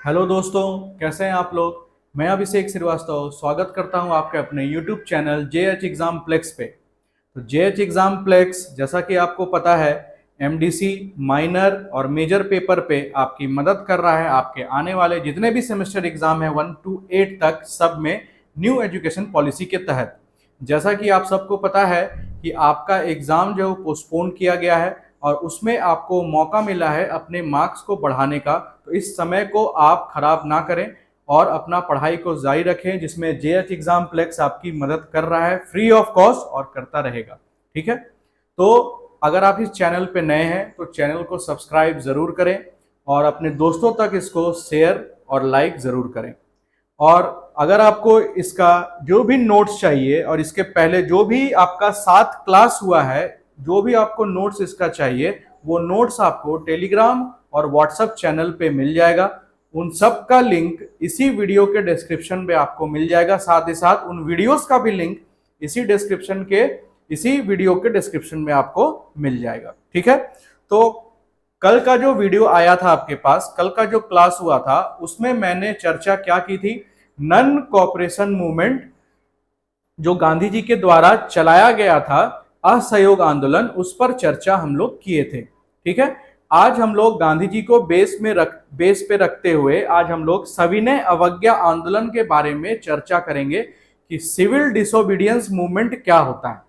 Hello दोस्तों, कैसे हैं आप लोग। मैं अभिषेक श्रीवास्तव स्वागत करता हूं आपके अपने YouTube channel JH exam plex पे। तो JH एग्जाम प्लेक्स जैसा कि आपको पता है MDC माइनर और मेजर पेपर पे आपकी मदद कर रहा है। आपके आने वाले जितने भी सेमेस्टर एग्जाम है 1 to 8 तक सब में न्यू एजुकेशन पॉलिसी के तहत, जैसा कि आप सबको पता है कि आपका एग्जाम जो पोस्टपोन किया गया है और उसमें आपको मौका मिला है अपने मार्क्स को बढ़ाने का। तो इस समय को आप खराब ना करें और अपना पढ़ाई को जारी रखें, जिसमें JH एग्जाम प्लेक्स आपकी मदद कर रहा है फ्री ऑफ कॉस्ट और करता रहेगा। ठीक है, तो अगर आप इस चैनल पे नए हैं तो चैनल को सब्सक्राइब जरूर करें और अपने दोस्तों तक इसको शेयर और लाइक जरूर करें। और अगर आपको इसका जो भी नोट्स चाहिए और इसके पहले जो भी आपका 7 क्लास हुआ है, जो भी आपको नोट्स इसका चाहिए, वो नोट्स आपको टेलीग्राम और व्हाट्सएप चैनल पे मिल जाएगा। उन सब का लिंक इसी वीडियो के डिस्क्रिप्शन में आपको मिल जाएगा। साथ ही साथ उन वीडियोस का भी लिंक इसी वीडियो के डिस्क्रिप्शन में आपको मिल जाएगा। ठीक है, तो कल का जो वीडियो आया था आपके पास, कल का जो क्लास हुआ था, उसमें मैंने चर्चा क्या की थी, नन कॉपरेशन मूवमेंट जो गांधी जी के द्वारा चलाया गया था, असहयोग आंदोलन, उस पर चर्चा हम लोग किए थे। ठीक है, आज हम लोग गांधी जी को बेस पे रखते हुए आज हम लोग सविनय अवज्ञा आंदोलन के बारे में चर्चा करेंगे कि सिविल डिसोबीडियंस मूवमेंट क्या होता है।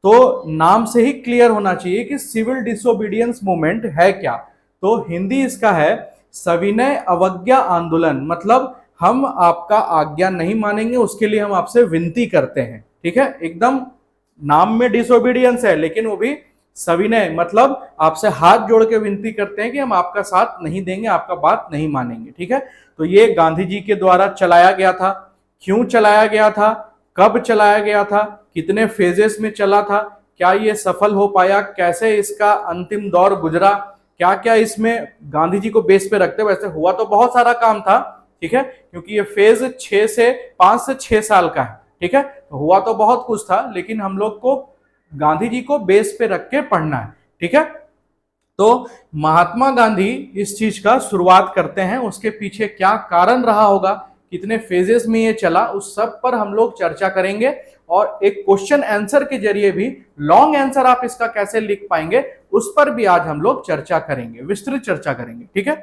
तो नाम से ही क्लियर होना चाहिए कि सिविल डिसोबीडियंस मूवमेंट है क्या। तो हिंदी इसका है सविनय अवज्ञा आंदोलन, मतलब हम आपका आज्ञा नहीं मानेंगे, उसके लिए हम आपसे विनती करते हैं। ठीक है, एकदम नाम में डिसोबीडियंस है लेकिन वो भी सविनय, मतलब आपसे हाथ जोड़ के विनती करते हैं कि हम आपका साथ नहीं देंगे, आपका बात नहीं मानेंगे। ठीक है, तो ये गांधी जी के द्वारा चलाया गया था। क्यों चलाया गया था, कब चलाया गया था, कितने फेजेस में चला था, क्या ये सफल हो पाया, कैसे इसका अंतिम दौर गुजरा, क्या क्या इसमें गांधी जी को बेस पे रखते। वैसे हुआ तो बहुत सारा काम था, ठीक है, क्योंकि ये फेज 5 से 6 साल का है। ठीक है, तो हुआ तो बहुत कुछ था लेकिन हम लोग को गांधी जी को बेस पे रख के पढ़ना है। ठीक है, तो महात्मा गांधी इस चीज का शुरुआत करते हैं, उसके पीछे क्या कारण रहा होगा, कितने फेजेस में ये चला, उस सब पर हम लोग चर्चा करेंगे। और एक क्वेश्चन आंसर के जरिए भी लॉन्ग आंसर आप इसका कैसे लिख पाएंगे, उस पर भी आज हम लोग चर्चा करेंगे, विस्तृत चर्चा करेंगे। ठीक है,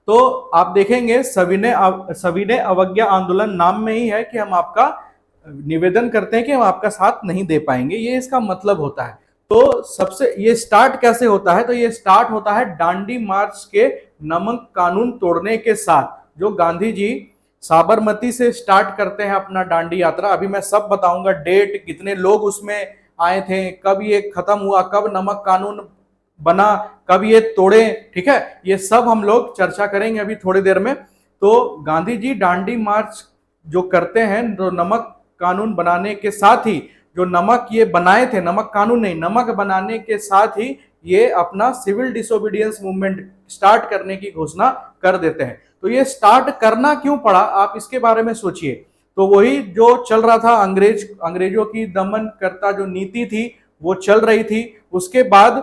तो आप देखेंगे सविनय अवज्ञा आंदोलन नाम में ही है कि हम आपका निवेदन करते हैं कि हम आपका साथ नहीं दे पाएंगे, ये इसका मतलब होता है। तो सबसे ये स्टार्ट कैसे होता है, तो ये स्टार्ट होता है दांडी मार्च के नमक कानून तोड़ने के साथ। जो गांधी जी साबरमती से स्टार्ट करते हैं अपना दांडी यात्रा, अभी मैं सब बताऊंगा, डेट, कितने लोग उसमें आए थे, कब ये खत्म हुआ, कब नमक कानून बना, कब ये तोड़े। ठीक है, ये सब हम लोग चर्चा करेंगे अभी थोड़ी देर में। तो गांधी जी दांडी मार्च जो करते हैं, जो नमक कानून बनाने के साथ ही, जो नमक ये बनाए थे, नमक कानून नहीं, नमक बनाने के साथ ही ये अपना सिविल डिसोबीडियंस मूवमेंट स्टार्ट करने की घोषणा कर देते हैं। तो ये स्टार्ट करना क्यों पड़ा, आप इसके बारे में सोचिए। तो वही जो चल रहा था, अंग्रेजों की दमन करता जो नीति थी वो चल रही थी। उसके बाद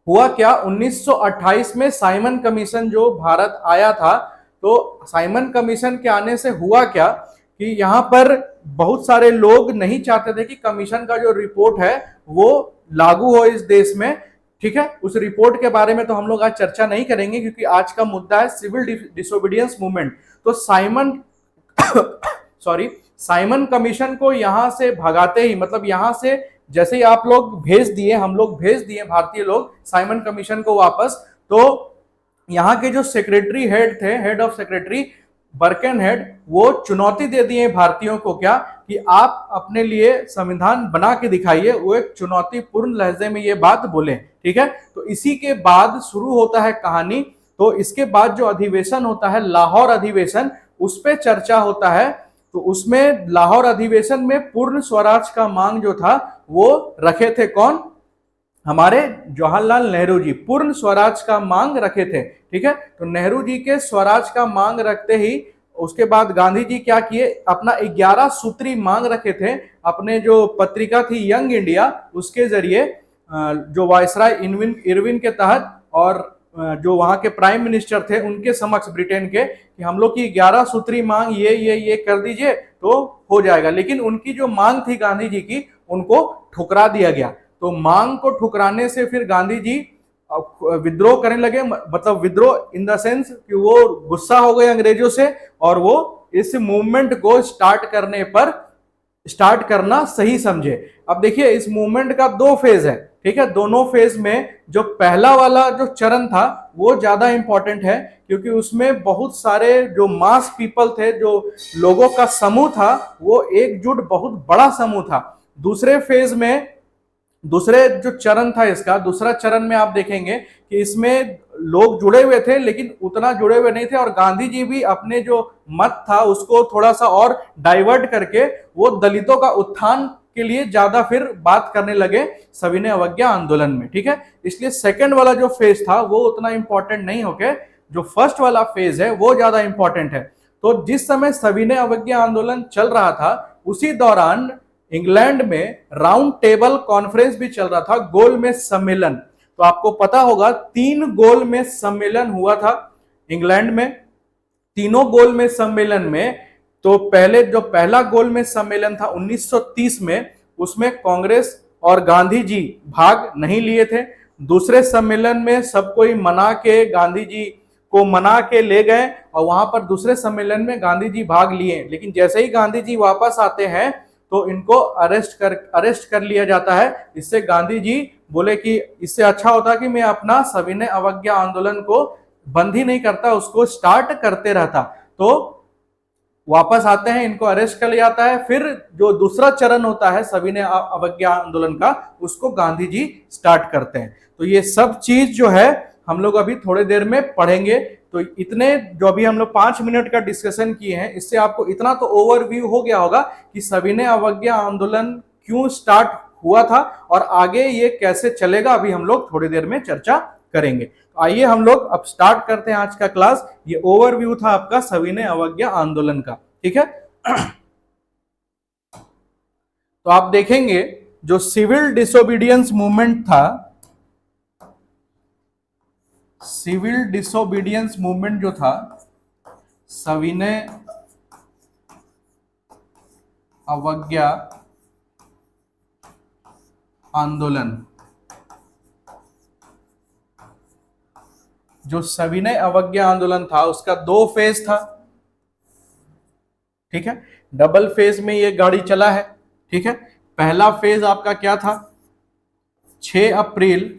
हुआ क्या, 1928 में साइमन कमीशन जो भारत आया था, तो साइमन कमीशन के आने से हुआ क्या कि यहाँ पर बहुत सारे लोग नहीं चाहते थे कि कमीशन का जो रिपोर्ट है वो लागू हो इस देश में। ठीक है, उस रिपोर्ट के बारे में तो हम लोग आज चर्चा नहीं करेंगे क्योंकि आज का मुद्दा है सिविल डिसोबीडियंस मूवमेंट। तो साइमन कमीशन को यहां से भगाते ही, मतलब यहां से जैसे ही आप लोग भेज दिए, हम लोग भेज दिए भारतीय लोग साइमन कमीशन को वापस, तो यहाँ के जो सेक्रेटरी हेड थे, head of secretary Birken head, वो चुनौती दे दिए भारतीयों को, क्या कि आप अपने लिए संविधान बना के दिखाइए। वो एक चुनौतीपूर्ण लहजे में ये बात बोले। ठीक है, तो इसी के बाद शुरू होता है कहानी। तो इसके बाद जो अधिवेशन होता है, लाहौर अधिवेशन, उस पर चर्चा होता है। तो उसमें लाहौर अधिवेशन में पूर्ण स्वराज का मांग जो था वो रखे थे कौन, हमारे जवाहरलाल नेहरू जी पूर्ण स्वराज का मांग रखे थे। ठीक है, तो नेहरू जी के स्वराज का मांग रखते ही उसके बाद गांधी जी क्या किए, अपना 11 सूत्री मांग रखे थे। अपने जो पत्रिका थी यंग इंडिया, उसके जरिए जो वायसराय इरविन के तहत और जो वहां के प्राइम मिनिस्टर थे उनके समक्ष ब्रिटेन के कि हम लोग की 11 सूत्री मांग ये कर दीजिए तो हो जाएगा, लेकिन उनकी जो मांग थी गांधी जी की उनको ठुकरा दिया गया। तो मांग को ठुकराने से फिर गांधी जी विद्रोह करने लगे, मतलब विद्रोह इन द सेंस कि वो गुस्सा हो गए अंग्रेजों से और वो इस मूवमेंट को स्टार्ट करना सही समझे। अब देखिए इस मूवमेंट का दो फेज है, ठीक है। दोनों फेज में जो पहला वाला जो चरण था वो ज्यादा इंपॉर्टेंट है, क्योंकि उसमें बहुत सारे जो मास पीपल थे, जो लोगों का समूह था, वो एकजुट बहुत बड़ा समूह था। दूसरे फेज में दूसरे जो चरण था इसका, दूसरा चरण में आप देखेंगे कि इसमें लोग जुड़े हुए थे लेकिन उतना जुड़े हुए नहीं थे, और गांधी जी भी अपने जो मत था उसको थोड़ा सा और डाइवर्ट करके वो दलितों का उत्थान के लिए ज्यादा फिर बात करने लगे सविनय अवज्ञा आंदोलन में, ठीक है। इसलिए सेकंड वाला जो फेज था वो उतना इंपॉर्टेंट नहीं होके जो फर्स्ट वाला फेज है वो ज्यादा इंपॉर्टेंट है। तो जिस समय सविनय अवज्ञा आंदोलन चल रहा था उसी दौरान इंग्लैंड में राउंड टेबल कॉन्फ्रेंस भी चल रहा था, गोलमेज सम्मेलन। तो आपको पता होगा 3 गोलमेज सम्मेलन हुआ था इंग्लैंड में। तीनों गोलमेज सम्मेलन में तो जो पहला गोलमेज सम्मेलन था 1930 में, उसमें कांग्रेस और गांधी जी भाग नहीं लिए थे। दूसरे सम्मेलन में सब कोई मना के गांधी जी को मना के ले गए और वहां पर दूसरे सम्मेलन में गांधी जी भाग लिए, लेकिन जैसे ही गांधी जी वापस आते हैं तो इनको अरेस्ट कर लिया जाता है। इससे गांधी जी बोले कि इससे अच्छा होता कि मैं अपना सविनय अवज्ञा आंदोलन को बंद ही नहीं करता, उसको स्टार्ट करते रहता। तो वापस आते हैं, इनको अरेस्ट कर लिया जाता है। फिर जो दूसरा चरण होता है सविनय अवज्ञा आंदोलन का, उसको गांधी जी स्टार्ट करते हैं। तो ये सब चीज जो है हम लोग अभी थोड़ी देर में पढ़ेंगे। तो इतने जो अभी हम लोग 5 मिनट का डिस्कशन किए हैं, इससे आपको इतना तो ओवरव्यू हो गया होगा कि सविनय अवज्ञा आंदोलन क्यों स्टार्ट हुआ था और आगे ये कैसे चलेगा, अभी हम लोग थोड़ी देर में चर्चा करेंगे। तो आइए हम लोग अब स्टार्ट करते हैं आज का क्लास। ये ओवरव्यू था आपका सविनय अवज्ञा आंदोलन का, ठीक है। तो आप देखेंगे जो सिविल डिसोबीडियंस मूवमेंट था, सिविल डिसोबीडियंस मूवमेंट जो था, सविनय अवज्ञा आंदोलन, जो सविनय अवज्ञा आंदोलन था उसका 2 फेज था, ठीक है। डबल फेज में ये गाड़ी चला है, ठीक है। पहला फेज आपका क्या था, 6 अप्रैल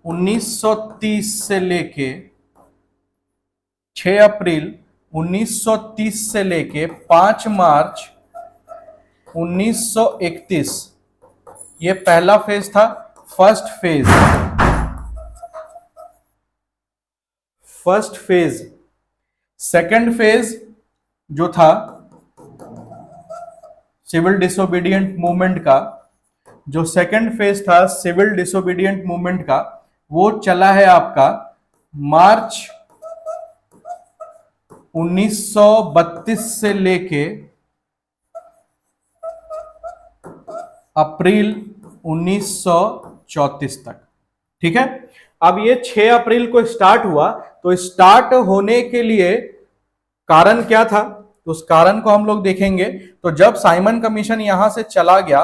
1930 से लेके 6 अप्रैल 1930 से लेके 5 मार्च 1931, ये पहला फेज था, फर्स्ट फेज। सेकंड फेज जो था सिविल डिसोबीडियंट मूवमेंट का, जो सेकंड फेज था सिविल डिसोबीडियंट मूवमेंट का, वो चला है आपका मार्च 1932 से लेके अप्रैल 1934 तक, ठीक है। अब ये 6 अप्रैल को स्टार्ट हुआ, तो स्टार्ट होने के लिए कारण क्या था, तो उस कारण को हम लोग देखेंगे। तो जब साइमन कमीशन यहां से चला गया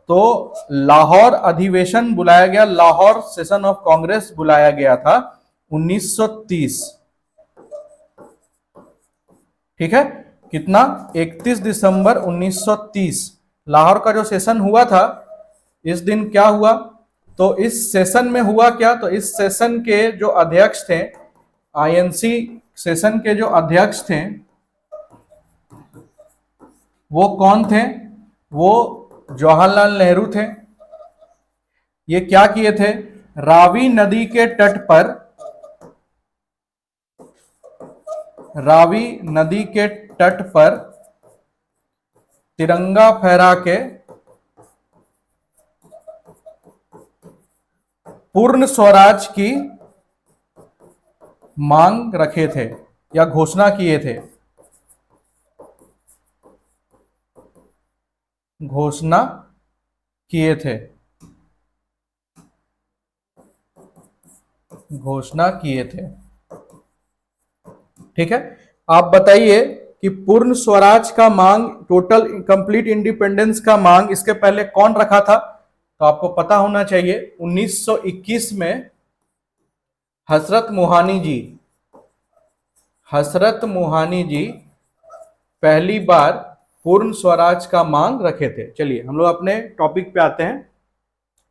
तो लाहौर अधिवेशन बुलाया गया, लाहौर सेशन ऑफ कांग्रेस बुलाया गया था 1930, ठीक है। कितना, 31 दिसंबर 1930 लाहौर का जो सेशन हुआ था। इस दिन क्या हुआ, तो इस सेशन में हुआ क्या, तो इस सेशन के जो अध्यक्ष थे, आईएनसी सेशन के जो अध्यक्ष थे वो कौन थे, वो जवाहरलाल नेहरू थे। ये क्या किए थे, रावी नदी के तट पर, रावी नदी के तट पर तिरंगा फहरा के पूर्ण स्वराज की मांग रखे थे या घोषणा किए थे। घोषणा किए थे, घोषणा किए थे। ठीक है, आप बताइए कि पूर्ण स्वराज का मांग, टोटल कंप्लीट इंडिपेंडेंस का मांग इसके पहले कौन रखा था? तो आपको पता होना चाहिए 1921 में हजरत मोहानी जी, हजरत मोहानी जी पहली बार पूर्ण स्वराज का मांग रखे थे। चलिए हम लोग अपने टॉपिक पे आते हैं।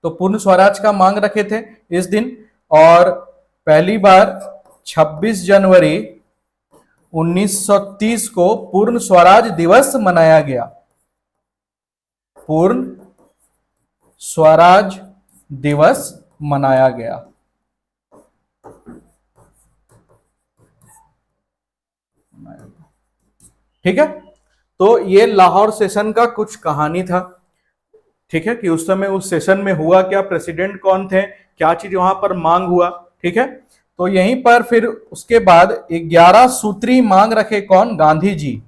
तो पूर्ण स्वराज का मांग रखे थे इस दिन, और पहली बार 26 जनवरी 1930 को पूर्ण स्वराज दिवस मनाया गया। पूर्ण स्वराज दिवस मनाया गया। ठीक है, तो ये लाहौर सेशन का कुछ कहानी था। ठीक है, कि उस समय उस सेशन में हुआ क्या, प्रेसिडेंट कौन थे, क्या चीज वहां पर मांग हुआ। ठीक है, तो यहीं पर फिर उसके बाद 11 सूत्री मांग रखे कौन? गांधी जी।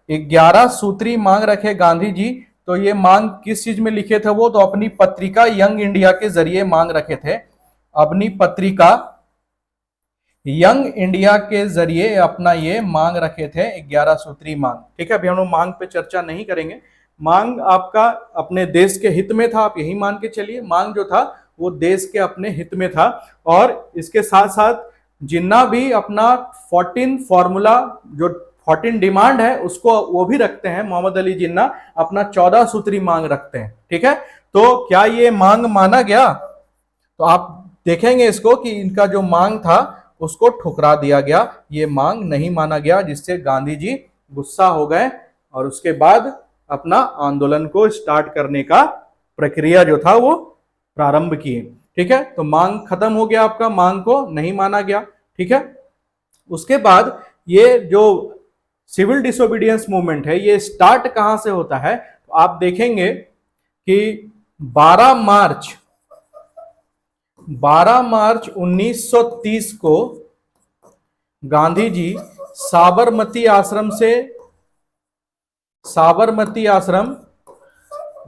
11 सूत्री मांग रखे गांधी जी। तो ये मांग किस चीज में लिखे थे वो? तो अपनी पत्रिका यंग इंडिया के जरिए मांग रखे थे। अपनी पत्रिका यंग इंडिया के जरिए अपना ये मांग रखे थे 11 सूत्री मांग। ठीक है, अभी हम लोग मांग पे चर्चा नहीं करेंगे। मांग आपका अपने देश के हित में था, आप यही मान के चलिए। मांग जो था वो देश के अपने हित में था, और इसके साथ साथ जिन्ना भी अपना 14 फॉर्मूला, जो 14 डिमांड है उसको वो भी रखते हैं। मोहम्मद अली जिन्ना अपना 14 सूत्री मांग रखते हैं। ठीक है, तो क्या ये मांग माना गया? तो आप देखेंगे इसको कि इनका जो मांग था उसको ठुकरा दिया गया, ये मांग नहीं माना गया, जिससे गांधी जी गुस्सा हो गए और उसके बाद अपना आंदोलन को स्टार्ट करने का प्रक्रिया जो था वो प्रारंभ किए। ठीक है, तो मांग खत्म हो गया, आपका मांग को नहीं माना गया। ठीक है, उसके बाद ये जो सिविल डिसोबीडियंस मूवमेंट है ये स्टार्ट कहां से होता है? तो आप देखेंगे कि 12 मार्च 1930 को गांधी जी साबरमती आश्रम से, साबरमती आश्रम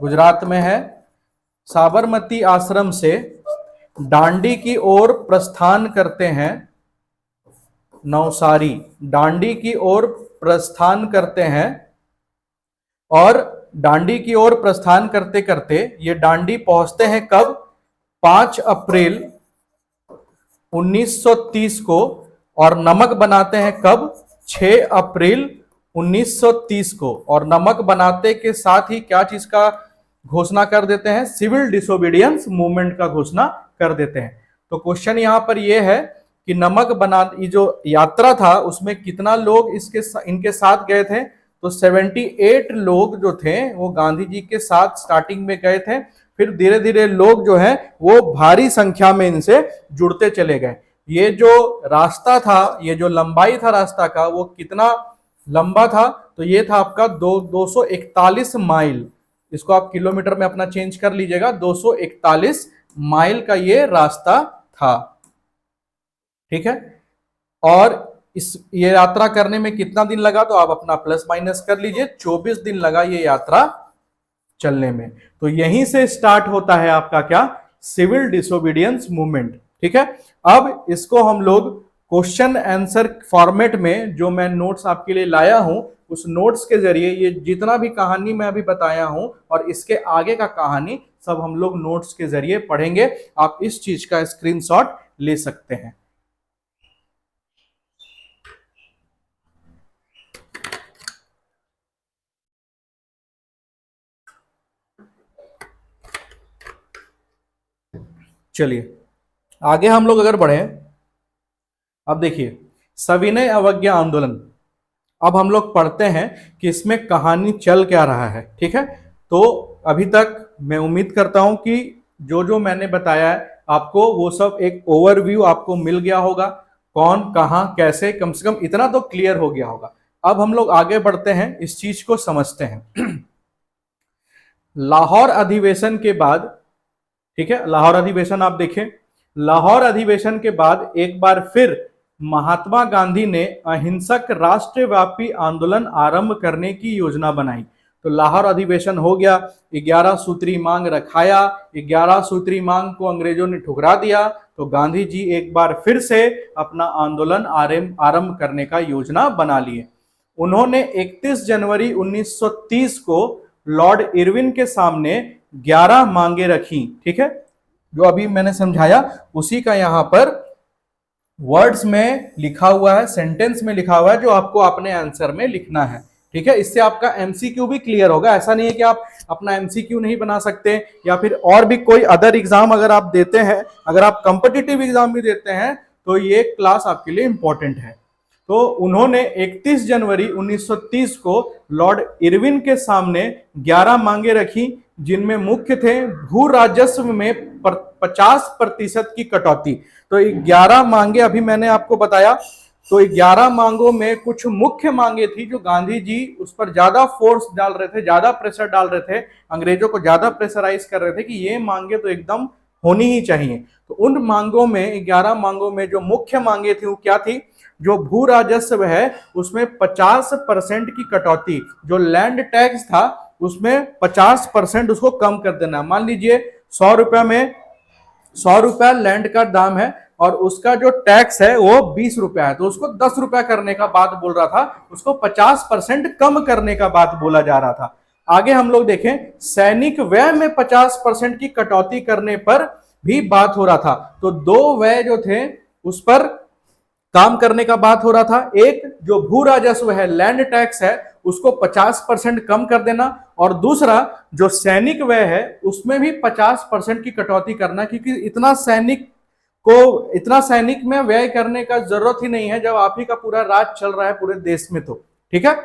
गुजरात में है, साबरमती आश्रम से दांडी की ओर प्रस्थान करते हैं। नवसारी दांडी की ओर प्रस्थान करते हैं, और दांडी की ओर प्रस्थान करते करते ये दांडी पहुंचते हैं कब? 5 अप्रैल 1930 को। और नमक बनाते हैं कब? 6 अप्रैल 1930 को। और नमक बनाते के साथ ही क्या चीज का घोषणा कर देते हैं? सिविल डिसोबीडियंस मूवमेंट का घोषणा कर देते हैं। तो क्वेश्चन यहां पर यह है कि नमक बना, ये जो यात्रा था उसमें कितना लोग इनके साथ गए थे? तो 78 लोग जो थे वो गांधी जी के साथ स्टार्टिंग में गए थे। फिर धीरे धीरे लोग जो है वो भारी संख्या में इनसे जुड़ते चले गए। ये जो रास्ता था, ये जो लंबाई था रास्ता का, वो कितना लंबा था? तो ये था आपका 241 माइल। इसको आप किलोमीटर में अपना चेंज कर लीजिएगा। 241 माइल का ये रास्ता था। ठीक है, और ये यात्रा करने में कितना दिन लगा? तो आप अपना प्लस माइनस कर लीजिए, 24 दिन लगा ये यात्रा चलने में। तो यहीं से स्टार्ट होता है आपका क्या? Civil disobedience movement. ठीक है, अब इसको हम लोग क्वेश्चन आंसर फॉर्मेट में, जो मैं नोट्स आपके लिए लाया हूं, उस नोट्स के जरिए ये जितना भी कहानी मैं अभी बताया हूं और इसके आगे का कहानी सब हम लोग नोट्स के जरिए पढ़ेंगे। आप इस चीज का स्क्रीनशॉट ले सकते हैं। चलिए आगे हम लोग अगर बढ़े, अब देखिए सविनय अवज्ञा आंदोलन। अब हम लोग पढ़ते हैं कि इसमें कहानी चल क्या रहा है। ठीक है, तो अभी तक मैं उम्मीद करता हूं कि जो जो मैंने बताया है आपको वो सब एक ओवरव्यू आपको मिल गया होगा। कौन कहां कैसे, कम से कम इतना तो क्लियर हो गया होगा। अब हम लोग आगे बढ़ते हैं, इस चीज को समझते हैं। लाहौर अधिवेशन के बाद, ठीक है, लाहौर अधिवेशन आप देखें, लाहौर अधिवेशन के बाद एक बार फिर महात्मा गांधी ने अहिंसक राष्ट्रव्यापी आंदोलन आरंभ करने की योजना बनाई। तो लाहौर अधिवेशन हो गया, 11 सूत्री मांग रखाया, 11 सूत्री मांग को अंग्रेजों ने ठुकरा दिया, तो गांधी जी एक बार फिर से अपना आंदोलन आरंभ करने का योजना बना लिए। उन्होंने 31 जनवरी 1930 को लॉर्ड इरविन के सामने 11 मांगे रखी। ठीक है, जो अभी मैंने समझाया उसी का यहां पर वर्ड्स में लिखा हुआ है, सेंटेंस में लिखा हुआ है, जो आपको अपने आंसर में लिखना है। ठीक है, इससे आपका एमसीक्यू भी क्लियर होगा। ऐसा नहीं है कि आप अपना एमसीक्यू नहीं बना सकते, या फिर और भी कोई अदर एग्जाम अगर आप देते हैं, अगर आप कंपिटिटिव एग्जाम भी देते हैं, तो ये क्लास आपके लिए इंपॉर्टेंट है। तो उन्होंने 31 जनवरी 1930 को लॉर्ड इरविन के सामने 11 मांगे रखी, जिनमें मुख्य थे भू राजस्व में 50% की कटौती। तो 11 मांगे अभी मैंने आपको बताया, तो 11 मांगों में कुछ मुख्य मांगे थी जो गांधी जी उस पर ज्यादा फोर्स डाल रहे थे, ज्यादा प्रेशर डाल रहे थे, अंग्रेजों को ज्यादा प्रेशराइज कर रहे थे कि ये मांगे तो एकदम होनी ही चाहिए। तो उन मांगों में 11 मांगों में जो मुख्य मांगे थी वो क्या थी? जो भू राजस्व है उसमें 50% की कटौती, जो लैंड टैक्स था उसमें 50% उसको कम कर देना। मान लीजिए 100 रुपया में 100 रुपया लैंड का दाम है और उसका जो टैक्स है वो 20 रुपया है, तो उसको 10 रुपया करने का बात बोल रहा था, उसको 50% कम करने का बात बोला जा रहा था। आगे हम लोग देखें, सैनिक व्यय में 50% की कटौती करने पर भी बात हो रहा था। तो दो व्यय जो थे उस पर काम करने का बात हो रहा था। एक जो भू राजस्व है, लैंड टैक्स है, उसको 50% कम कर देना, और दूसरा जो सैनिक व्यय है उसमें भी 50% की कटौती करना, क्योंकि इतना सैनिक में व्यय करने का जरूरत ही नहीं है जब आप ही का पूरा राज चल रहा है पूरे देश में। तो ठीक है।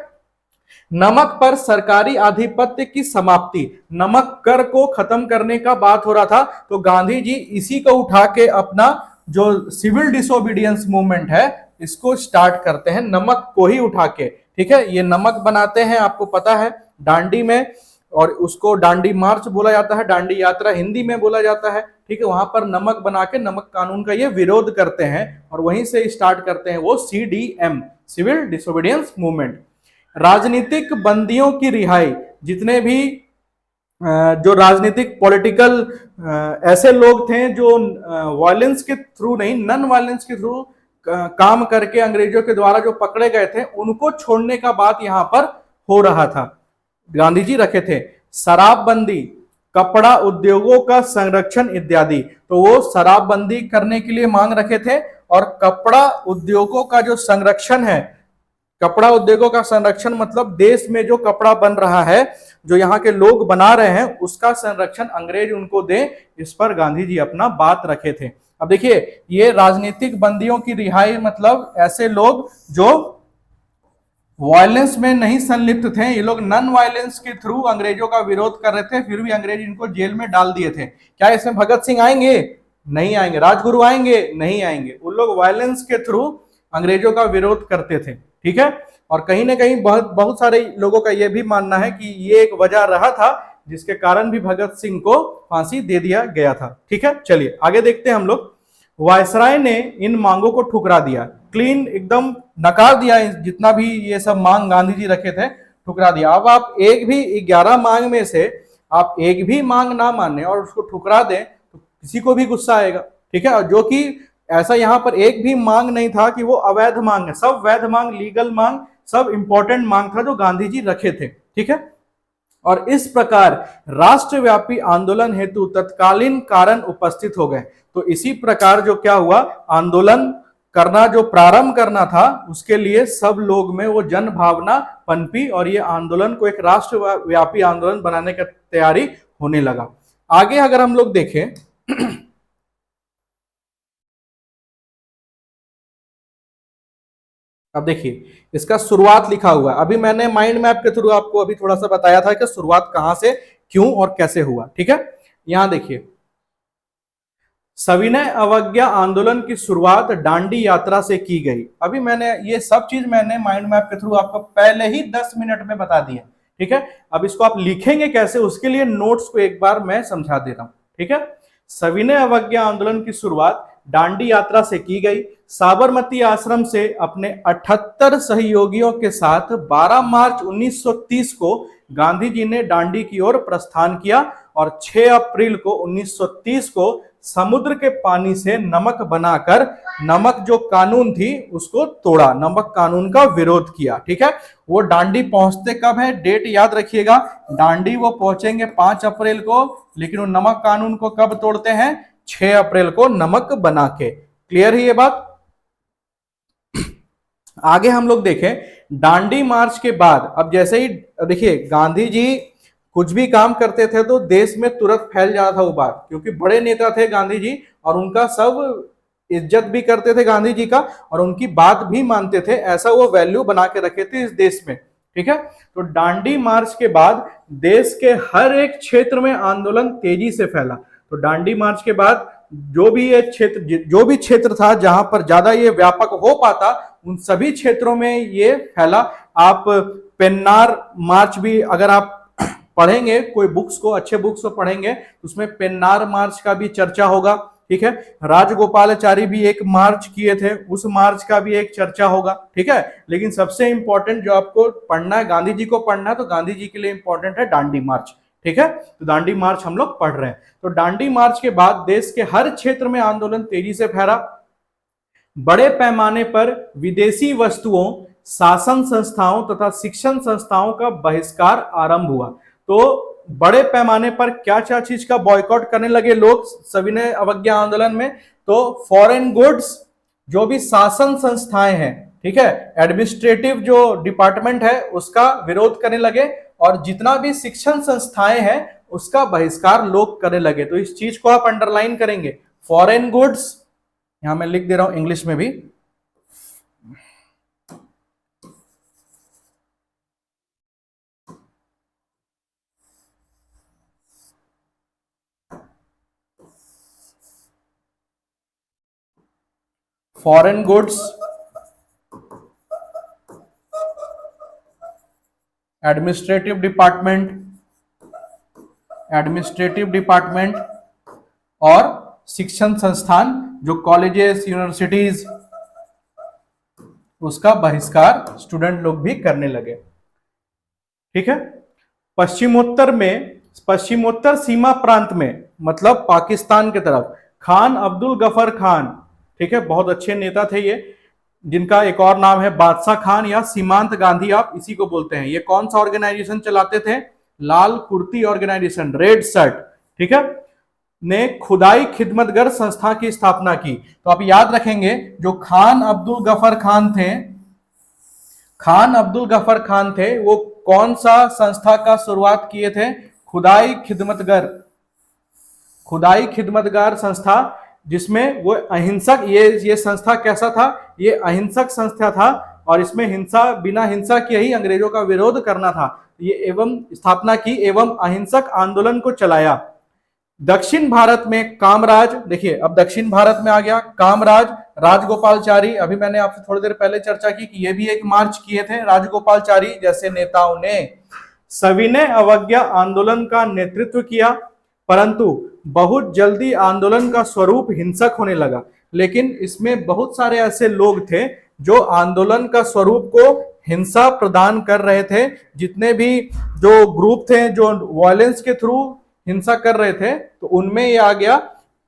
नमक पर सरकारी आधिपत्य की समाप्ति, नमक कर को खत्म करने का बात हो रहा था। तो गांधी जी इसी को उठा के अपना जो सिविल डिसोबीडियंस मूवमेंट है इसको स्टार्ट करते हैं, नमक को ही उठा के। ठीक है, ये नमक बनाते हैं आपको पता है दांडी में, और उसको दांडी मार्च बोला जाता है, दांडी यात्रा हिंदी में बोला जाता है। ठीक है, वहां पर नमक बना के नमक कानून का ये विरोध करते हैं और वहीं से स्टार्ट करते हैं वो सीडीएम, सिविल डिसोबीडियंस मूवमेंट। राजनीतिक बंदियों की रिहाई, जितने भी जो राजनीतिक पॉलिटिकल ऐसे लोग थे जो वायलेंस के थ्रू नहीं, नन वायलेंस के थ्रू काम करके अंग्रेजों के द्वारा जो पकड़े गए थे, उनको छोड़ने का बात यहां पर हो रहा था, गांधी जी रखे थे। शराबबंदी, कपड़ा उद्योगों का संरक्षण इत्यादि, तो वो शराबबंदी करने के लिए मांग रखे थे, और कपड़ा उद्योगों का जो संरक्षण है, कपड़ा उद्योगों का संरक्षण मतलब देश में जो कपड़ा बन रहा है, जो यहाँ के लोग बना रहे हैं, उसका संरक्षण अंग्रेज उनको दे, इस पर गांधी जी अपना बात रखे थे। अब देखिए, ये राजनीतिक बंदियों की रिहाई मतलब ऐसे लोग जो वायलेंस में नहीं संलिप्त थे, ये लोग नॉन वायलेंस के थ्रू अंग्रेजों का विरोध कर रहे थे, फिर भी अंग्रेज इनको जेल में डाल दिए थे। क्या इसमें भगत सिंह आएंगे? नहीं आएंगे। राजगुरु आएंगे? नहीं आएंगे। उन लोग वायलेंस के थ्रू अंग्रेजों का विरोध करते थे। ठीक है, और कहीं ना कहीं बहुत सारे लोगों का यह भी मानना है कि ये एक वजह रहा था जिसके कारण भी भगत सिंह को फांसी दे दिया गया था। ठीक है, चलिए आगे देखते हैं हम लोग। वायसराय ने इन मांगों को ठुकरा दिया, क्लीन एकदम नकार दिया, जितना भी ये सब मांग गांधी जी रखे थे ठुकरा दिया। अब आप एक भी 11 मांग में से आप एक भी मांग ना माने और उसको ठुकरा दें तो किसी को भी गुस्सा आएगा। ठीक है, जो कि ऐसा यहाँ पर एक भी मांग नहीं था कि वो अवैध मांग है, सब वैध मांग, लीगल मांग, सब इंपॉर्टेंट मांग था जो गांधी जी रखे थे। ठीक है, और इस प्रकार राष्ट्रव्यापी आंदोलन हेतु तत्कालीन कारण उपस्थित हो गए। तो इसी प्रकार जो क्या हुआ, आंदोलन करना जो प्रारंभ करना था उसके लिए सब लोग में वो जन भावना पनपी और ये आंदोलन को एक राष्ट्रव्यापी आंदोलन बनाने की तैयारी होने लगा। आगे अगर हम लोग देखें अब देखिए इसका शुरुआत लिखा हुआ है। अभी मैंने माइंड मैप के थ्रू आपको अभी थोड़ा सा बताया था कि शुरुआत कहां से, क्यों और कैसे हुआ। ठीक है, यहां देखिए, सविनय अवज्ञा आंदोलन की शुरुआत दांडी यात्रा से की गई। अभी मैंने ये सब चीज मैंने माइंड मैप के थ्रू आपको पहले ही 10 मिनट में बता दिया। ठीक है, अब इसको आप लिखेंगे कैसे, उसके लिए नोट्स को एक बार मैं समझा दे रहा हूं। ठीक है, सविनय अवज्ञा आंदोलन की शुरुआत दांडी यात्रा से की गई। साबरमती आश्रम से अपने 78 सहयोगियों के साथ 12 मार्च 1930 को गांधी जी ने दांडी की ओर प्रस्थान किया और 6 अप्रैल को 1930 को समुद्र के पानी से नमक बनाकर नमक जो कानून थी उसको तोड़ा, नमक कानून का विरोध किया। ठीक है, वो दांडी पहुंचते कब है, डेट याद रखिएगा, दांडी वो पहुंचेंगे 5 अप्रैल को, लेकिन वो नमक कानून को कब तोड़ते हैं, 6 अप्रैल को नमक बना के। क्लियर है ये बात। आगे हम लोग देखें, दांडी मार्च के बाद, अब जैसे ही देखिए गांधी जी कुछ भी काम करते थे तो देश में तुरंत फैल जाता था वो बात, क्योंकि बड़े नेता थे गांधी जी और उनका सब इज्जत भी करते थे गांधी जी का और उनकी बात भी मानते थे, ऐसा वो वैल्यू बना के रखे थे इस देश में। ठीक है, तो दांडी मार्च के बाद देश के हर एक क्षेत्र में आंदोलन तेजी से फैला। तो दांडी मार्च के बाद जो भी क्षेत्र था जहां पर ज्यादा ये व्यापक हो पाता, उन सभी क्षेत्रों में ये फैला। आप पेन्नार मार्च भी अगर आप पढ़ेंगे, कोई बुक्स को, अच्छे बुक्स को पढ़ेंगे तो उसमें पेन्नार मार्च का भी चर्चा होगा। ठीक है, राजगोपालाचारी भी एक मार्च किए थे, उस मार्च का भी एक चर्चा होगा। ठीक है, लेकिन सबसे इंपॉर्टेंट जो आपको पढ़ना है, गांधी जी को पढ़ना है, तो गांधी जी के लिए इंपॉर्टेंट है दांडी मार्च। ठीक है, तो दांडी मार्च हम लोग पढ़ रहे हैं। तो दांडी मार्च के बाद देश के हर क्षेत्र में आंदोलन तेजी से फैला। बड़े पैमाने पर विदेशी वस्तुओं, शासन संस्थाओं तथा शिक्षण संस्थाओं का बहिष्कार आरंभ हुआ। तो बड़े पैमाने पर क्या क्या चीज का बॉयकॉट करने लगे लोग सविनय अवज्ञा आंदोलन में, तो फॉरेन गुड्स, जो भी शासन संस्थाएं हैं, ठीक है, एडमिनिस्ट्रेटिव जो डिपार्टमेंट है उसका विरोध करने लगे, और जितना भी शिक्षण संस्थाएं हैं उसका बहिष्कार लोग करने लगे। तो इस चीज को आप अंडरलाइन करेंगे, फॉरेन गुड्स, यहां मैं लिख दे रहा हूं इंग्लिश में भी, फॉरेन गुड्स, एडमिनिस्ट्रेटिव डिपार्टमेंट और शिक्षण संस्थान जो कॉलेजेस, यूनिवर्सिटीज, उसका बहिष्कार स्टूडेंट लोग भी करने लगे। ठीक है, पश्चिमोत्तर सीमा प्रांत में, मतलब पाकिस्तान की तरफ, खान अब्दुल गफर खान, ठीक है, बहुत अच्छे नेता थे ये, जिनका एक और नाम है बादशाह खान या सीमांत गांधी, आप इसी को बोलते हैं। ये कौन सा ऑर्गेनाइजेशन चलाते थे, लाल कुर्ती ऑर्गेनाइजेशन, रेड शर्ट, ठीक है, ने खुदाई खिदमतगर संस्था की स्थापना की। तो आप याद रखेंगे, जो खान अब्दुल गफर खान थे, वो कौन सा संस्था का शुरुआत किए थे, खुदाई खिदमतगार संस्था, जिसमें वो अहिंसक, ये संस्था कैसा था, ये अहिंसक संस्था था और इसमें बिना हिंसा के ही अंग्रेजों का विरोध करना था। ये एवं स्थापना की एवं अहिंसक आंदोलन को चलाया। दक्षिण भारत में कामराज, देखिए अब दक्षिण भारत में आ गया कामराज, राजगोपालचारी, अभी मैंने आपसे थोड़ी देर पहले चर्चा की कि ये भी एक मार्च किए थे, राजगोपालचारी जैसे नेताओं ने सविनय अवज्ञा आंदोलन का नेतृत्व किया, परंतु बहुत जल्दी आंदोलन का स्वरूप हिंसक होने लगा। लेकिन इसमें बहुत सारे ऐसे लोग थे जो आंदोलन का स्वरूप को हिंसा प्रदान कर रहे थे। जितने भी जो ग्रुप थे जो वायलेंस के थ्रू हिंसा कर रहे थे, तो उनमें ये आ गया,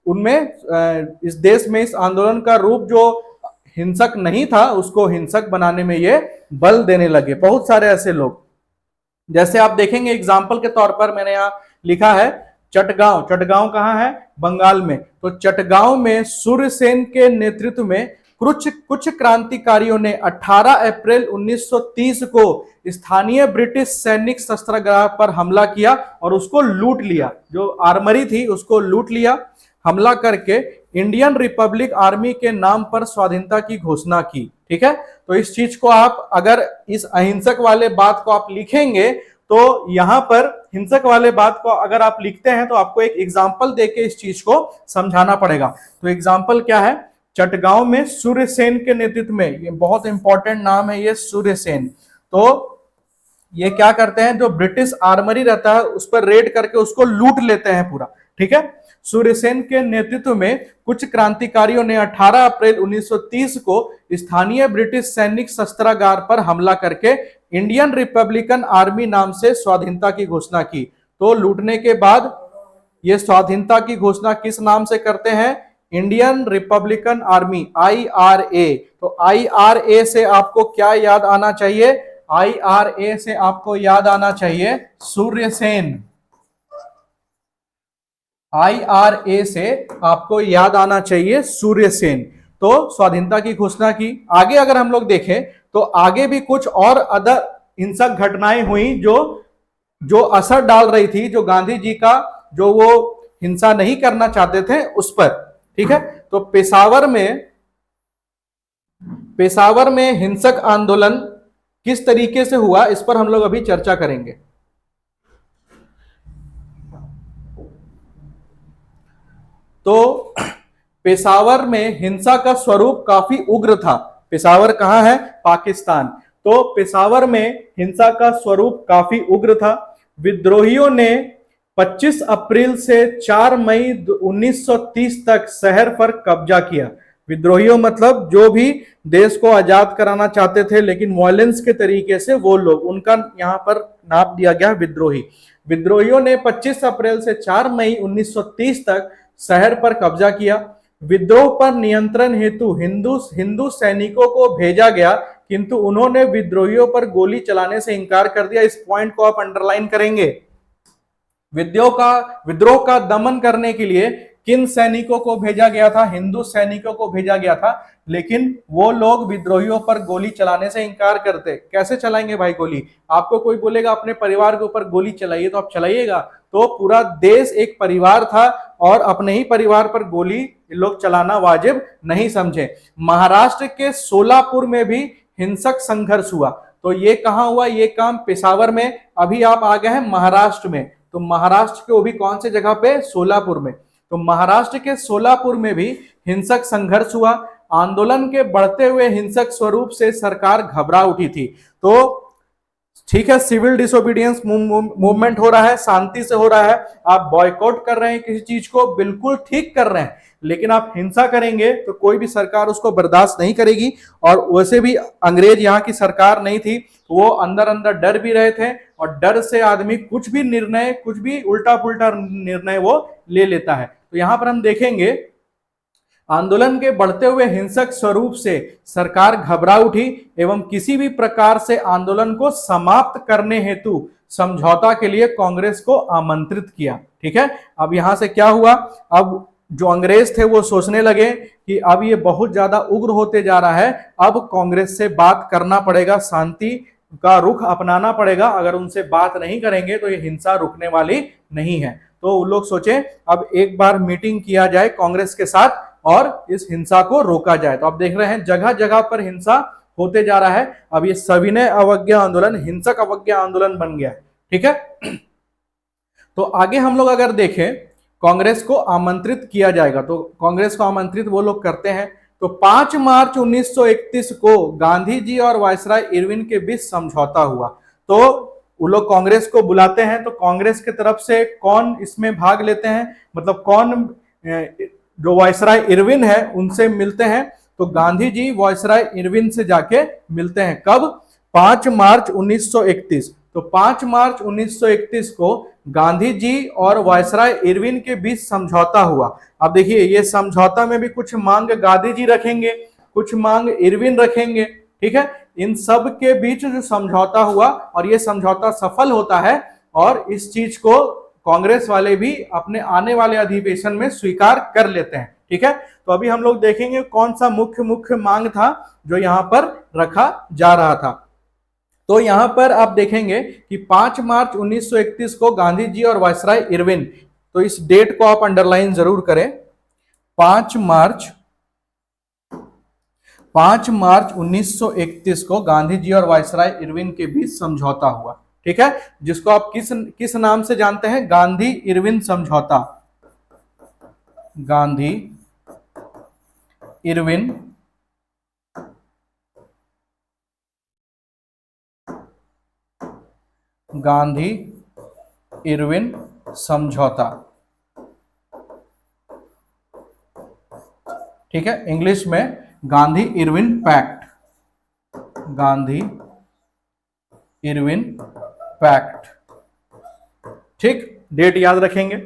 उनमें इस देश में इस आंदोलन का रूप जो हिंसक नहीं था उसको हिंसक बनाने में ये बल देने लगे बहुत सारे ऐसे लोग। जैसे आप देखेंगे एग्जाम्पल के तौर पर मैंने यहाँ लिखा है चटगांव कहाँ है, बंगाल में। तो चटगांव में सूर्यसेन के नेतृत्व में कुछ क्रांतिकारियों ने 18 अप्रैल 1930 को स्थानीय ब्रिटिश सैनिक शस्त्रागार पर हमला किया और उसको लूट लिया, जो आर्मरी थी उसको लूट लिया। हमला करके इंडियन रिपब्लिक आर्मी के नाम पर स्वाधीनता की घोषणा की। ठीक है, तो इस चीज को आप अगर इस अहिंसक वाले बात को आप लिखेंगे तो यहां पर हिंसक वाले बात को अगर आप लिखते हैं तो आपको एक एग्जाम्पल देके इस चीज को समझाना पड़ेगा। तो एग्जाम्पल क्या है, चटगांव में सूर्यसेन के नेतृत्व में, ये बहुत इंपॉर्टेंट नाम है ये सूर्यसेन। तो ये क्या करते हैं, जो ब्रिटिश आर्मरी रहता है उस पर रेड करके उसको लूट लेते हैं पूरा। ठीक है, सूर्यसेन के नेतृत्व में कुछ क्रांतिकारियों ने 18 अप्रैल 1930 को स्थानीय ब्रिटिश सैनिक शस्त्रागार पर हमला करके इंडियन रिपब्लिकन आर्मी नाम से स्वाधीनता की घोषणा की। तो लूटने के बाद ये स्वाधीनता की घोषणा किस नाम से करते हैं? Indian Republican army, IRA। तो IRA से आपको क्या याद आना चाहिए? IRA से आपको याद आना चाहिए सूर्यसेन। IRA से आपको याद आना चाहिए सूर्यसेन। तो स्वाधीनता की घोषणा की। आगे अगर हम लोग देखें तो आगे भी कुछ और अदर हिंसक घटनाएं हुई जो जो असर डाल रही थी, जो गांधी जी का जो वो हिंसा नहीं करना चाहते थे उस पर। ठीक है, तो पेशावर में हिंसक आंदोलन किस तरीके से हुआ, इस पर हम लोग अभी चर्चा करेंगे। तो पेशावर में हिंसा का स्वरूप काफी उग्र था। पेशावर कहां है? पाकिस्तान। तो पेशावर में हिंसा का स्वरूप काफी उग्र था। विद्रोहियों ने 25 अप्रैल से 4 मई 1930 तक शहर पर कब्जा किया। विद्रोहियों मतलब जो भी देश को आजाद कराना चाहते थे लेकिन वायलेंस के तरीके से, वो लोग, उनका यहां पर नाम दिया गया विद्रोही। विद्रोहियों ने 25 अप्रैल से 4 मई 1930 तक शहर पर कब्जा किया। विद्रोह पर नियंत्रण हेतु हिंदू सैनिकों को भेजा गया, किंतु उन्होंने विद्रोहियों पर गोली चलाने से इनकार कर दिया। इस पॉइंट को आप अंडरलाइन करेंगे। विद्रोह का दमन करने के लिए किन सैनिकों को भेजा गया था? हिंदू सैनिकों को भेजा गया था, लेकिन वो लोग विद्रोहियों पर गोली चलाने से इनकार करते। कैसे चलाएंगे भाई गोली? आपको कोई बोलेगा अपने परिवार के ऊपर गोली चलाइए तो आप चलाइएगा? तो पूरा देश एक परिवार था और अपने ही परिवार पर गोली लोग चलाना वाजिब नहीं समझे। महाराष्ट्र के सोलापुर में भी हिंसक संघर्ष हुआ। तो ये कहां हुआ? ये काम पेशावर में। अभी आप आ गए हैं महाराष्ट्र में। तो महाराष्ट्र के वो भी कौन से जगह पे? सोलापुर में। तो महाराष्ट्र के सोलापुर में भी हिंसक संघर्ष हुआ। आंदोलन के बढ़ते हुए हिंसक स्वरूप से सरकार घबरा उठी थी। तो ठीक है, सिविल डिसोबीडियंस मूवमेंट हो रहा है, शांति से हो रहा है, आप बॉयकॉट कर रहे हैं किसी चीज को, बिल्कुल ठीक कर रहे हैं, लेकिन आप हिंसा करेंगे तो कोई भी सरकार उसको बर्दाश्त नहीं करेगी। और वैसे भी अंग्रेज यहाँ की सरकार नहीं थी, वो अंदर अंदर डर भी रहे थे, और डर से आदमी कुछ भी निर्णय, कुछ भी उल्टा पुल्टा निर्णय वो ले लेता है। तो यहां पर हम देखेंगे आंदोलन के बढ़ते हुए हिंसक स्वरूप से सरकार घबरा उठी एवं किसी भी प्रकार से आंदोलन को समाप्त करने हेतु समझौता के लिए कांग्रेस को आमंत्रित किया। ठीक है, अब यहां से क्या हुआ? अब जो अंग्रेज थे वो सोचने लगे कि अब ये बहुत ज्यादा उग्र होते जा रहा है, अब कांग्रेस से बात करना पड़ेगा, शांति का रुख अपनाना पड़ेगा। अगर उनसे बात नहीं करेंगे तो ये हिंसा रुकने वाली नहीं है। तो वो लोग सोचे अब एक बार मीटिंग किया जाए कांग्रेस के साथ और इस हिंसा को रोका जाए। तो आप देख रहे हैं जगह जगह पर हिंसा होते जा रहा है। अब ये सविनय अवज्ञा आंदोलन हिंसक अवज्ञा आंदोलन बन गया है। ठीक है, तो आगे हम लोग अगर देखें कांग्रेस को आमंत्रित किया जाएगा, तो कांग्रेस को आमंत्रित वो लोग करते हैं। तो 5 मार्च 1931 को गांधी जी और वायसराय इरविन के बीच समझौता हुआ। तो वो लोग कांग्रेस को बुलाते हैं, तो कांग्रेस की तरफ से कौन इसमें भाग लेते हैं, मतलब कौन जो वायसराय इरविन है उनसे मिलते हैं। तो गांधी जी वायसराय इरविन से जाके मिलते हैं। कब? 5 मार्च 1931। तो 5 मार्च 1931 को गांधी जी और वायसराय इरविन के बीच समझौता हुआ। अब देखिए ये समझौता में भी कुछ मांग गांधी जी रखेंगे, कुछ मांग इरविन रखेंगे। ठीक है, इन सब के बीच जो समझौता हुआ और ये समझौता सफल होता है, और इस चीज को कांग्रेस वाले भी अपने आने वाले अधिवेशन में स्वीकार कर लेते हैं। ठीक है, तो अभी हम लोग देखेंगे कौन सा मुख्य मांग था जो यहां पर रखा जा रहा था। तो यहां पर आप देखेंगे कि 5 मार्च 1931 को गांधी जी और वायसराय इरविन, तो इस डेट को आप अंडरलाइन जरूर करें। 5 मार्च 1931 को गांधी जी और वायसराय इरविन के बीच समझौता हुआ। ठीक है, जिसको आप किस नाम से जानते हैं? गांधी इरविन समझौता। गांधी इरविन समझौता। ठीक है, इंग्लिश में Gandhi Irwin pact. Gandhi Irwin pact. ठीक, डेट याद रखेंगे,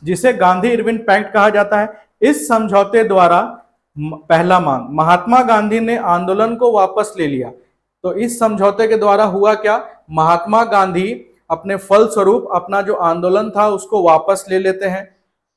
जिसे गांधी इरविन पैक्ट कहा जाता है। इस समझौते द्वारा पहला मांग, महात्मा गांधी ने आंदोलन को वापस ले लिया। तो इस समझौते के द्वारा हुआ क्या, महात्मा गांधी अपने फलस्वरूप अपना जो आंदोलन था उसको वापस ले लेते हैं।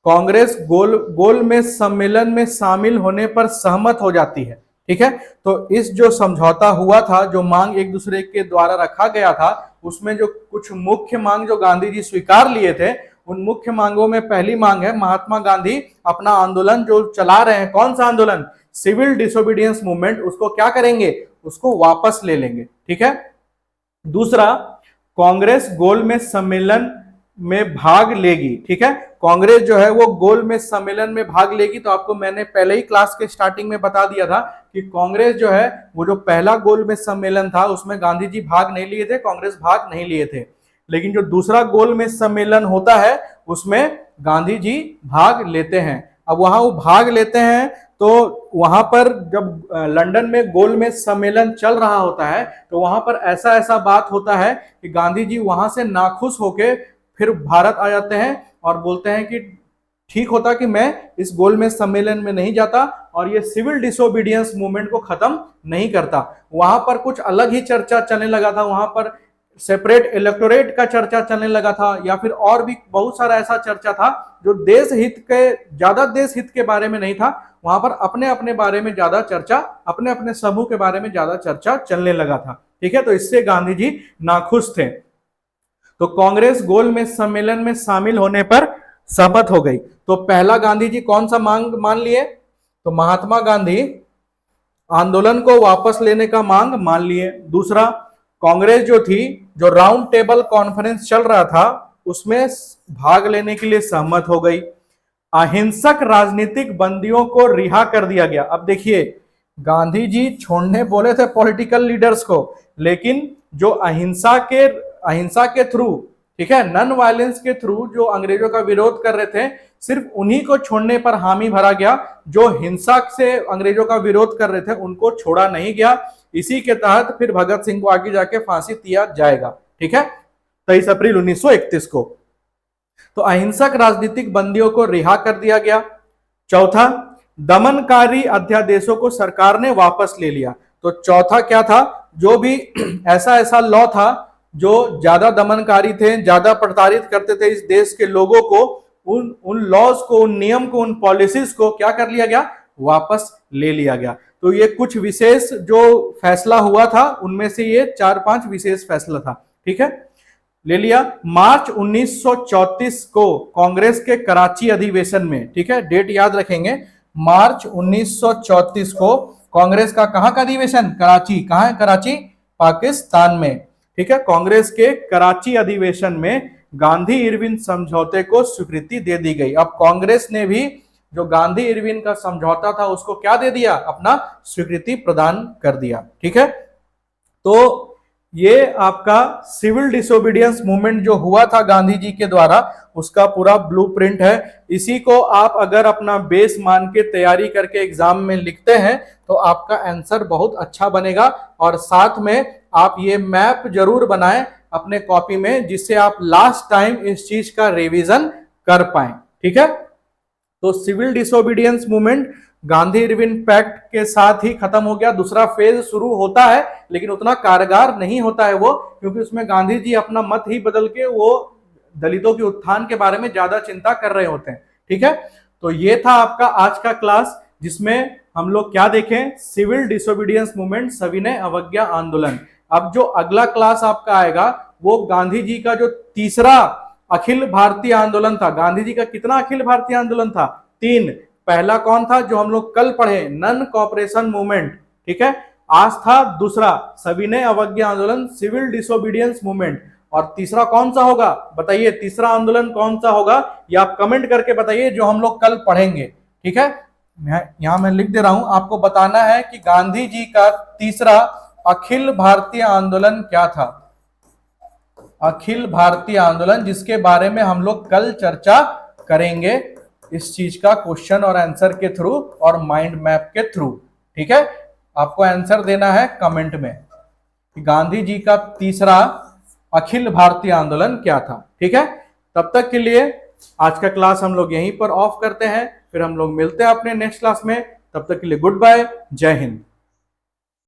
कांग्रेस गोल में सम्मेलन में शामिल होने पर सहमत हो जाती है। ठीक है, तो इस जो समझौता हुआ था, जो मांग एक दूसरे के द्वारा रखा गया था, उसमें जो कुछ मुख्य मांग जो गांधी जी स्वीकार लिए थे, उन मुख्य मांगों में पहली मांग है महात्मा गांधी अपना आंदोलन जो चला रहे हैं, कौन सा आंदोलन, सिविल डिसोबीडियंस मूवमेंट, उसको क्या करेंगे, उसको वापस ले लेंगे। ठीक है, दूसरा, कांग्रेस गोल में सम्मेलन में भाग लेगी। ठीक है, कांग्रेस जो है वो गोल में सम्मेलन में भाग लेगी। तो आपको मैंने पहले ही क्लास के स्टार्टिंग में बता दिया था कि कांग्रेस जो है वो जो पहला गोल में सम्मेलन था उसमें गांधी जी भाग नहीं लिए थे, कांग्रेस भाग नहीं लिए थे। लेकिन जो दूसरा गोल में सम्मेलन होता है उसमें गांधी जी भाग लेते हैं। अब वहां वो भाग लेते हैं तो वहां पर जब लंदन में गोल में सम्मेलन चल रहा होता है तो वहां पर ऐसा ऐसा बात होता है कि गांधी जी वहां से नाखुश होके फिर भारत आ जाते हैं और बोलते हैं कि ठीक होता कि मैं इस गोल में सम्मेलन में नहीं जाता और ये सिविल डिसोबीडियंस मूवमेंट को खत्म नहीं करता। वहां पर कुछ अलग ही चर्चा चलने लगा था, वहां पर सेपरेट इलेक्टोरेट का चर्चा चलने लगा था, या फिर और भी बहुत सारा ऐसा चर्चा था जो देश हित के, ज्यादा देश हित के बारे में नहीं था। वहां पर अपने अपने बारे में ज्यादा चर्चा, अपने अपने समूह के बारे में ज्यादा चर्चा चलने लगा था। ठीक है, तो इससे गांधी जी नाखुश थे। तो कांग्रेस गोल में सम्मेलन में शामिल होने पर सहमत हो गई। तो पहला गांधी जी कौन सा मांग मान लिए, तो महात्मा गांधी आंदोलन को वापस लेने का मांग मान लिए। दूसरा, कांग्रेस जो थी, जो राउंड टेबल कॉन्फ्रेंस चल रहा था उसमें भाग लेने के लिए सहमत हो गई। अहिंसक राजनीतिक बंदियों को रिहा कर दिया गया। अब देखिए, गांधी जी छोड़ने बोले थे पॉलिटिकल लीडर्स को, लेकिन जो अहिंसा के थ्रू, ठीक है, नॉन वायलेंस के थ्रू जो अंग्रेजों का विरोध कर रहे थे, सिर्फ उन्हीं को छोड़ने पर हामी भरा गया। जो हिंसा से अंग्रेजों का विरोध कर रहे थे उनको छोड़ा नहीं गया। इसी के तहत फिर भगत सिंह को आगे जाके फांसी दिया जाएगा। ठीक है, 23 अप्रैल 1931 को। तो अहिंसक राजनीतिक बंदियों को रिहा कर दिया गया। चौथा, दमनकारी अध्यादेशों को सरकार ने वापस ले लिया। तो चौथा क्या था, जो भी ऐसा लॉ था जो ज्यादा दमनकारी थे, ज्यादा प्रताड़ित करते थे इस देश के लोगों को, उन लॉज को, उन नियम को, उन पॉलिसीज को क्या कर लिया गया, वापस ले लिया गया। तो ये कुछ विशेष जो फैसला हुआ था उनमें से ये 4-5 विशेष फैसला था। ठीक है, ले लिया। मार्च 1934 को कांग्रेस के कराची अधिवेशन में, ठीक है, डेट याद रखेंगे, मार्च 1934 को कांग्रेस का कहां का अधिवेशन, कराची। कहां है कराची, पाकिस्तान में। ठीक है, कांग्रेस के कराची अधिवेशन में गांधी इरविन समझौते को स्वीकृति दे दी गई। अब कांग्रेस ने भी जो गांधी इरविन का समझौता था उसको क्या दे दिया, अपना स्वीकृति प्रदान कर दिया। ठीक है, तो ये आपका सिविल डिसोबीडियंस मूवमेंट जो हुआ था गांधी जी के द्वारा, उसका पूरा ब्लूप्रिंट है। इसी को आप अगर अपना बेस मान के तैयारी करके एग्जाम में लिखते हैं तो आपका आंसर बहुत अच्छा बनेगा। और साथ में आप ये मैप जरूर बनाएं अपने कॉपी में, जिससे आप लास्ट टाइम इस चीज का रिवीजन कर पाएं। ठीक है, तो civil disobedience movement Gandhi Irwin pact के साथ ही खत्म हो गया। दूसरा फेज शुरू होता है लेकिन उतना कारगर नहीं होता है वो, क्योंकि उसमें गांधी जी अपना मत ही बदल के वो दलितों के उत्थान के बारे में ज्यादा चिंता कर रहे होते हैं। ठीक है, तो ये था आपका आज का क्लास, जिसमें हम लोग क्या देखें, सिविल डिसोबीडियंस मूवमेंट, सविनय अवज्ञा आंदोलन। अब जो अगला क्लास आपका आएगा वो गांधी जी का जो तीसरा अखिल भारतीय आंदोलन था। गांधी जी का कितना अखिल भारतीय आंदोलन था, 3। पहला कौन था जो हम लोग कल पढ़े, नन कॉपरेशन मूवमेंट। ठीक है, आज था दूसरा सविनय अवज्ञा आंदोलन, सिविल डिसोबीडियंस मूवमेंट। और तीसरा कौन सा होगा, बताइए तीसरा आंदोलन कौन सा होगा, ये आप कमेंट करके बताइए जो हम लोग कल पढ़ेंगे। ठीक है, यहां मैं लिख दे रहा हूं, आपको बताना है कि गांधी जी का तीसरा अखिल भारतीय आंदोलन क्या था। अखिल भारतीय आंदोलन, जिसके बारे में हम लोग कल चर्चा करेंगे इस चीज का क्वेश्चन और आंसर के थ्रू और माइंड मैप के थ्रू। ठीक है, आपको आंसर देना है कमेंट में। कि गांधी जी का तीसरा अखिल भारतीय आंदोलन क्या था। ठीक है, तब तक के लिए आज का क्लास हम लोग यहीं पर ऑफ करते हैं, फिर हम लोग मिलते हैं अपने नेक्स्ट क्लास में। तब तक के लिए गुड बाय, जय हिंद।